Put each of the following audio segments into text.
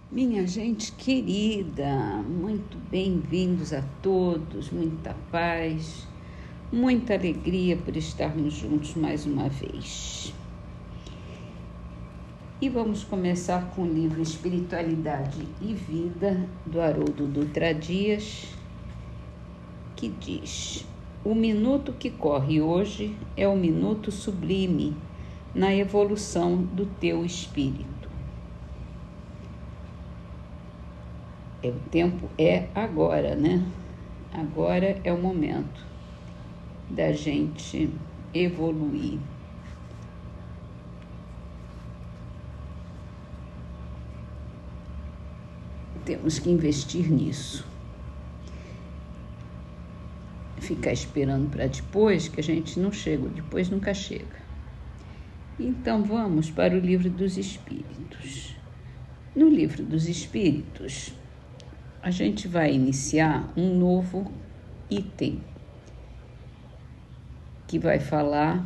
Minha gente querida, muito bem-vindos a todos, muita paz, muita alegria por estarmos juntos mais uma vez. E vamos começar com o livro Espiritualidade e Vida, do Haroldo Dutra Dias, que diz: o minuto que corre hoje é o minuto sublime na evolução do teu espírito. O tempo é agora, né? Agora é o momento da gente evoluir. Temos que investir nisso. Ficar esperando para depois, que a gente não chega, depois nunca chega. Então vamos para o Livro dos Espíritos. No Livro dos Espíritos, a gente vai iniciar um novo item que vai falar,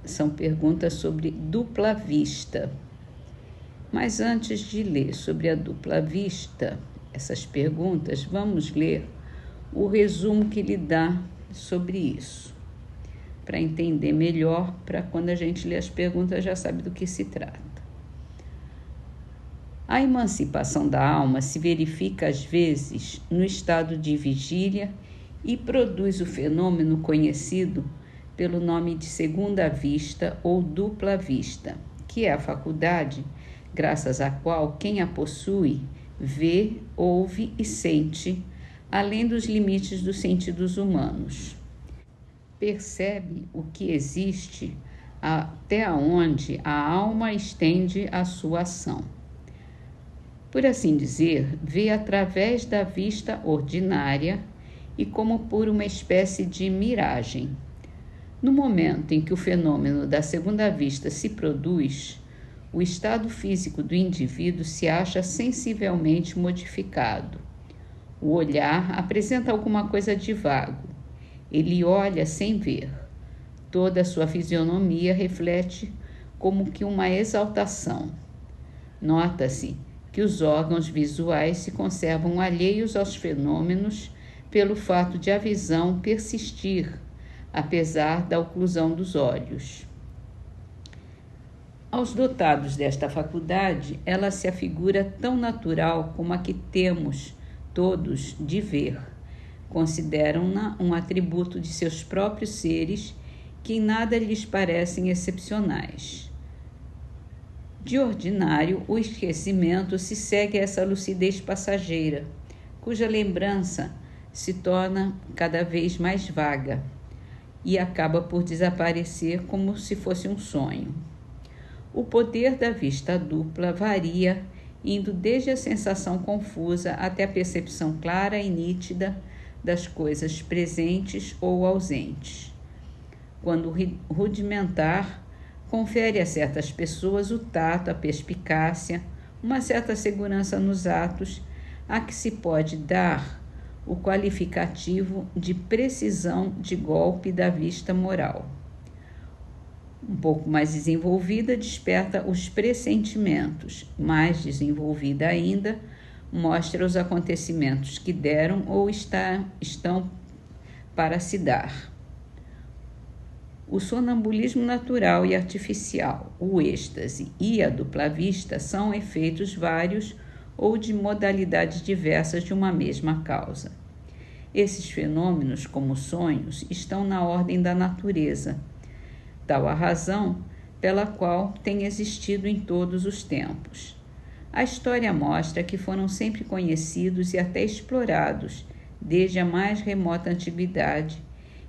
são perguntas sobre dupla vista. Mas antes de ler sobre a dupla vista, essas perguntas, vamos ler o resumo que ele dá sobre isso, para entender melhor, para quando a gente lê as perguntas já sabe do que se trata. A emancipação da alma se verifica às vezes no estado de vigília e produz o fenômeno conhecido pelo nome de segunda vista ou dupla vista, que é a faculdade graças à qual quem a possui vê, ouve e sente, além dos limites dos sentidos humanos. Percebe o que existe até onde a alma estende a sua ação. Por assim dizer, vê através da vista ordinária e como por uma espécie de miragem. No momento em que o fenômeno da segunda vista se produz, o estado físico do indivíduo se acha sensivelmente modificado. O olhar apresenta alguma coisa de vago. Ele olha sem ver. Toda a sua fisionomia reflete como que uma exaltação. Nota-se que os órgãos visuais se conservam alheios aos fenômenos pelo fato de a visão persistir, apesar da oclusão dos olhos. Aos dotados desta faculdade, ela se afigura tão natural como a que temos todos de ver. Consideram-na um atributo de seus próprios seres que em nada lhes parecem excepcionais. De ordinário, o esquecimento se segue a essa lucidez passageira, cuja lembrança se torna cada vez mais vaga e acaba por desaparecer como se fosse um sonho. O poder da vista dupla varia, indo desde a sensação confusa até a percepção clara e nítida das coisas presentes ou ausentes. Quando rudimentar, confere a certas pessoas o tato, a perspicácia, uma certa segurança nos atos, a que se pode dar o qualificativo de precisão de golpe da vista moral. Um pouco mais desenvolvida, desperta os pressentimentos. Mais desenvolvida ainda, mostra os acontecimentos que deram ou estão para se dar. O sonambulismo natural e artificial, o êxtase e a dupla vista são efeitos vários ou de modalidades diversas de uma mesma causa. Esses fenômenos, como sonhos, estão na ordem da natureza, tal a razão pela qual têm existido em todos os tempos. A história mostra que foram sempre conhecidos e até explorados desde a mais remota antiguidade,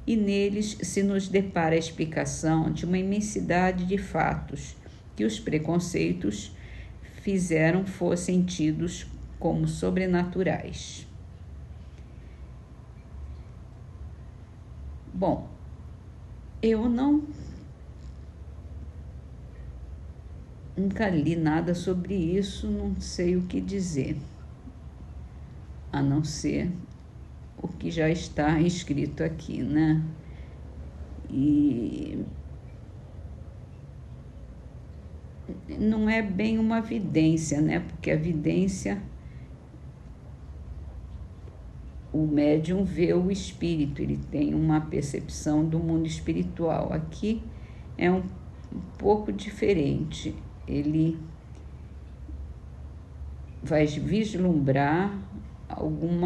e neles se nos depara a explicação de uma imensidade de fatos que os preconceitos fizeram fossem tidos como sobrenaturais. Bom, eu nunca li nada sobre isso, não sei o que dizer, a não ser o que já está escrito aqui, né? E não é bem uma vidência, né? Porque a vidência, o médium vê o espírito, ele tem uma percepção do mundo espiritual. Aqui é um pouco diferente, ele vai vislumbrar algum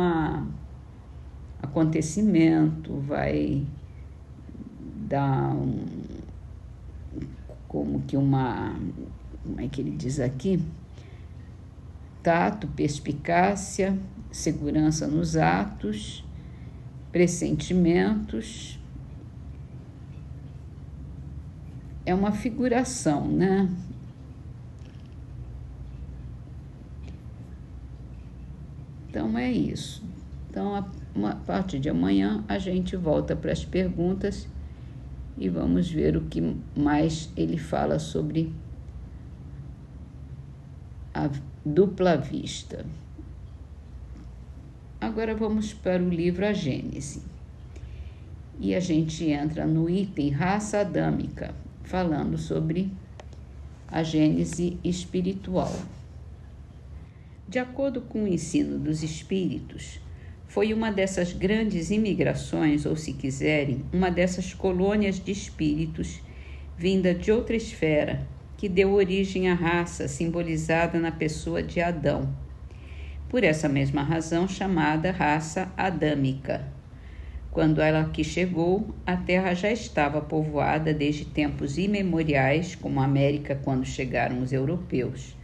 acontecimento, vai dar como é que ele diz aqui? Tato, perspicácia, segurança nos atos, pressentimentos. É uma figuração, né? Então é isso. Então, a partir de amanhã, a gente volta para as perguntas e vamos ver o que mais ele fala sobre a dupla vista. Agora vamos para o livro A Gênese. E a gente entra no item raça adâmica, falando sobre a gênese espiritual. De acordo com o ensino dos espíritos, foi uma dessas grandes imigrações, ou se quiserem, uma dessas colônias de espíritos vinda de outra esfera, que deu origem à raça simbolizada na pessoa de Adão. Por essa mesma razão chamada raça adâmica. Quando ela aqui chegou, a Terra já estava povoada desde tempos imemoriais, como a América quando chegaram os europeus.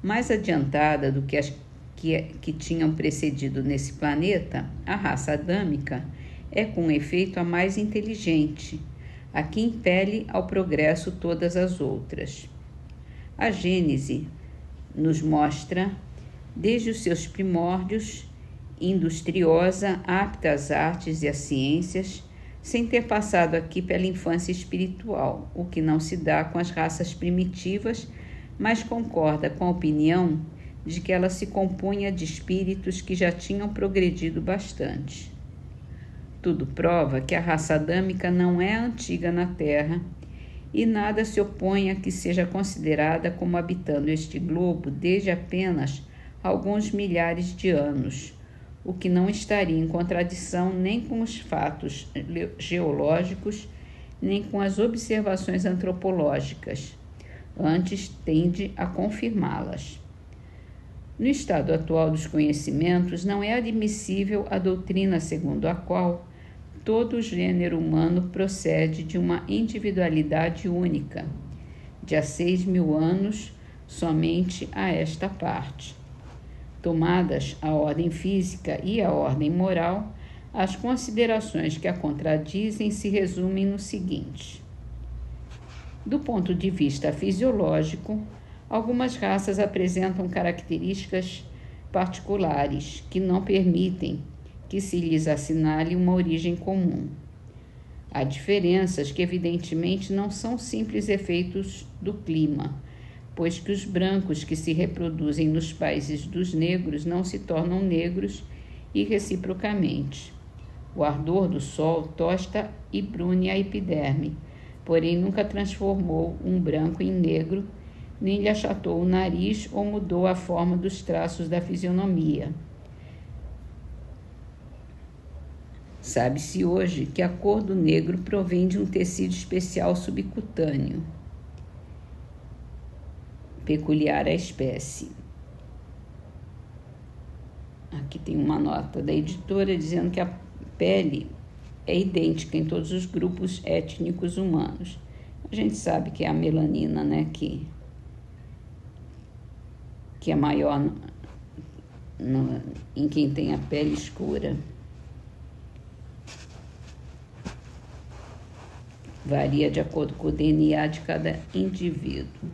Mais adiantada do que as que tinham precedido nesse planeta, a raça adâmica é, com efeito, a mais inteligente, a que impele ao progresso todas as outras. A Gênese nos mostra, desde os seus primórdios, industriosa, apta às artes e às ciências, sem ter passado aqui pela infância espiritual, o que não se dá com as raças primitivas, mas concorda com a opinião de que ela se compunha de espíritos que já tinham progredido bastante. Tudo prova que a raça adâmica não é antiga na Terra e nada se opõe a que seja considerada como habitando este globo desde apenas alguns milhares de anos, o que não estaria em contradição nem com os fatos geológicos, nem com as observações antropológicas. Antes, tende a confirmá-las. No estado atual dos conhecimentos, não é admissível a doutrina segundo a qual todo o gênero humano procede de uma individualidade única, de há 6.000 anos somente a esta parte. Tomadas a ordem física e a ordem moral, as considerações que a contradizem se resumem no seguinte. Do ponto de vista fisiológico, algumas raças apresentam características particulares que não permitem que se lhes assinale uma origem comum. Há diferenças que evidentemente não são simples efeitos do clima, pois que os brancos que se reproduzem nos países dos negros não se tornam negros e reciprocamente. O ardor do sol tosta e brune a epiderme, porém nunca transformou um branco em negro, nem lhe achatou o nariz ou mudou a forma dos traços da fisionomia. Sabe-se hoje que a cor do negro provém de um tecido especial subcutâneo, peculiar à espécie. Aqui tem uma nota da editora dizendo que a pele é idêntica em todos os grupos étnicos humanos. A gente sabe que é a melanina, né, que é maior em quem tem a pele escura. Varia de acordo com o DNA de cada indivíduo.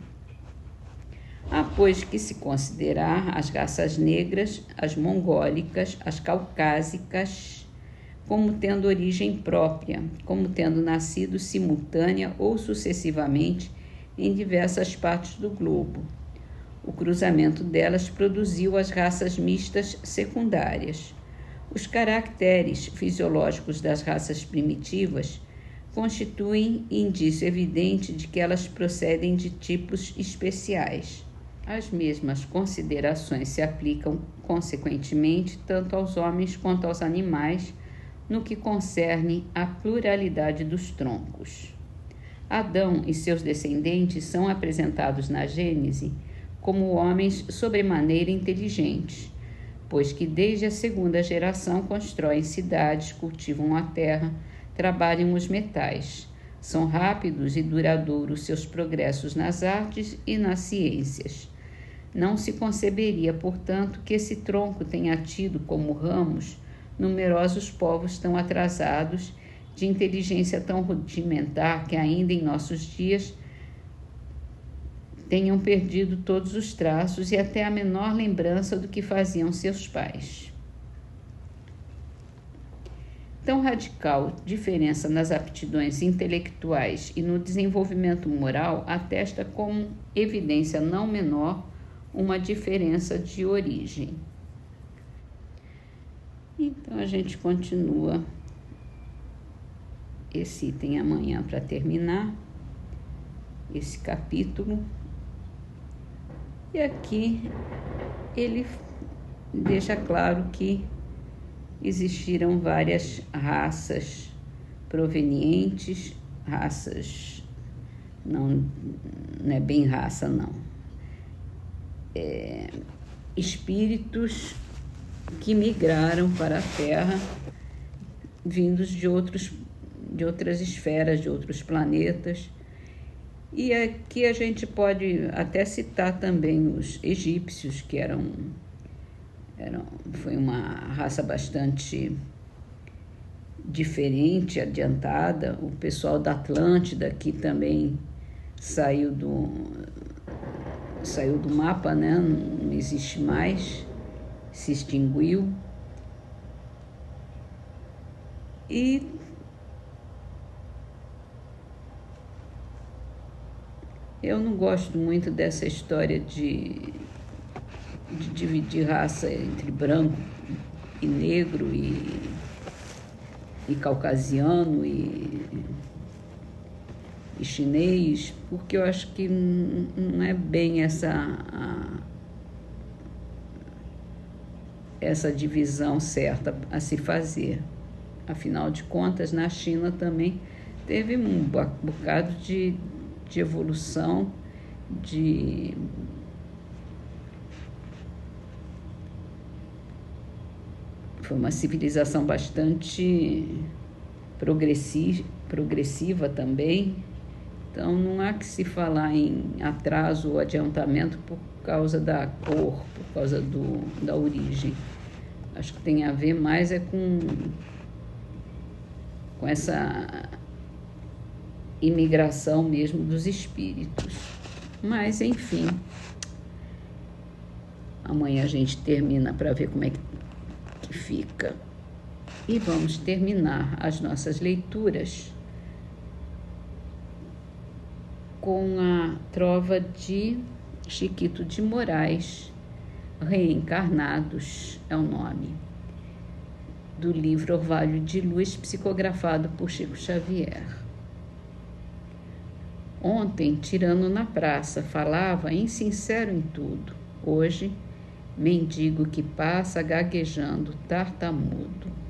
Há, pois, que se considerar as raças negras, as mongólicas, as caucásicas, como tendo origem própria, como tendo nascido simultânea ou sucessivamente em diversas partes do globo. O cruzamento delas produziu as raças mistas secundárias. Os caracteres fisiológicos das raças primitivas constituem indício evidente de que elas procedem de tipos especiais. As mesmas considerações se aplicam, consequentemente, tanto aos homens quanto aos animais, no que concerne à pluralidade dos troncos. Adão e seus descendentes são apresentados na Gênese como homens sobremaneira inteligentes, pois que desde a segunda geração constroem cidades, cultivam a terra, trabalham os metais. São rápidos e duradouros seus progressos nas artes e nas ciências. Não se conceberia, portanto, que esse tronco tenha tido como ramos numerosos povos tão atrasados, de inteligência tão rudimentar que ainda em nossos dias tenham perdido todos os traços e até a menor lembrança do que faziam seus pais. Tão radical diferença nas aptidões intelectuais e no desenvolvimento moral atesta com evidência não menor uma diferença de origem. Então a gente continua esse item amanhã para terminar esse capítulo. E aqui ele deixa claro que existiram várias raças provenientes, não é bem raça não, espíritos que migraram para a Terra, vindos de outras esferas, de outros planetas. E aqui a gente pode até citar também os egípcios, que foi uma raça bastante diferente, adiantada. O pessoal da Atlântida, que também saiu do mapa, né? Não existe mais, se extinguiu. E eu não gosto muito dessa história de dividir raça entre branco e negro e caucasiano e chinês, porque eu acho que não é bem essa divisão certa a se fazer. Afinal de contas, na China também teve um bocado de evolução, foi uma civilização bastante progressiva também. Então não há que se falar em atraso ou adiantamento por causa da cor, por causa da origem. Acho que tem a ver mais com essa imigração mesmo dos espíritos. Mas, enfim, amanhã a gente termina para ver como é que fica. E vamos terminar as nossas leituras com a trova de Chiquito de Moraes, Reencarnados é o nome, do livro Orvalho de Luz, psicografado por Chico Xavier. Ontem, tirano na praça, falava insincero em tudo. Hoje, mendigo que passa gaguejando, tartamudo.